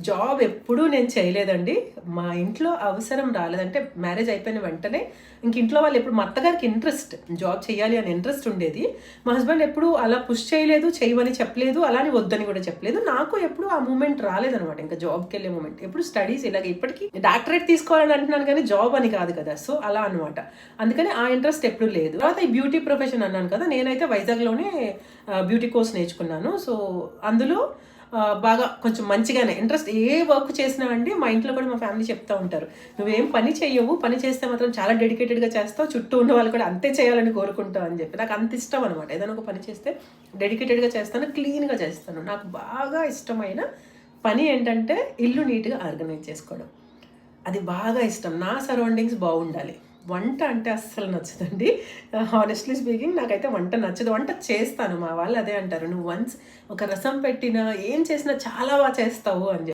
Job ఎప్పుడూ నేను చేయలేదండి. మా ఇంట్లో అవసరం రాలేదంటే మ్యారేజ్ అయిపోయిన వెంటనే ఇంక ఇంట్లో వాళ్ళు ఎప్పుడు మా అత్తగారికి ఇంట్రెస్ట్ జాబ్ చేయాలి అని ఇంట్రెస్ట్ ఉండేది. మా హస్బెండ్ ఎప్పుడు అలా పుష్ చేయలేదు, చేయమని చెప్పలేదు, అలాని వద్దని కూడా చెప్పలేదు. నాకు ఎప్పుడు ఆ మూమెంట్ రాలేదనమాట. ఇంకా జాబ్కి వెళ్ళే మూమెంట్ ఎప్పుడు స్టడీస్ ఇలాగ ఇప్పటికీ డాక్టరేట్ తీసుకోవాలని అంటున్నాను కానీ జాబ్ అని కాదు కదా. సో అలా అనమాట. అందుకని ఆ ఇంట్రెస్ట్ ఎప్పుడు లేదు. తర్వాత ఈ బ్యూటీ ప్రొఫెషన్ అన్నాను కదా, నేనైతే వైజాగ్లోనే బ్యూటీ కోర్స్ నేర్చుకున్నాను. సో అందులో బాగా కొంచెం మంచిగానే ఇంట్రెస్ట్ ఏ వర్క్ చేసినా అండి. మా ఇంట్లో కూడా మా ఫ్యామిలీ చెప్తూ ఉంటారు, నువ్వేం పని చెయ్యవు, పని చేస్తే మాత్రం చాలా డెడికేటెడ్గా చేస్తావు, చుట్టూ ఉన్న వాళ్ళు కూడా అంతే చేయాలని కోరుకుంటావు అని చెప్పి. నాకు అంత ఇష్టం అనమాట. ఏదైనా ఒక పని చేస్తే డెడికేటెడ్గా చేస్తాను, క్లీన్గా చేస్తాను. నాకు బాగా ఇష్టమైన పని ఏంటంటే ఇల్లు నీట్గా ఆర్గనైజ్ చేసుకోవడం. అది బాగా ఇష్టం. నా సరౌండింగ్స్ బాగుండాలి. వంట అంటే అస్సలు నచ్చదండి. హానెస్ట్లీ స్పీకింగ్ నాకైతే వంట నచ్చదు. వంట చేస్తాను, మా వాళ్ళు అదే అంటారు, నువ్వు వన్స్ ఒక రసం పెట్టినా ఏం చేసినా చాలా బాగా చేస్తావు అని చెప్పి.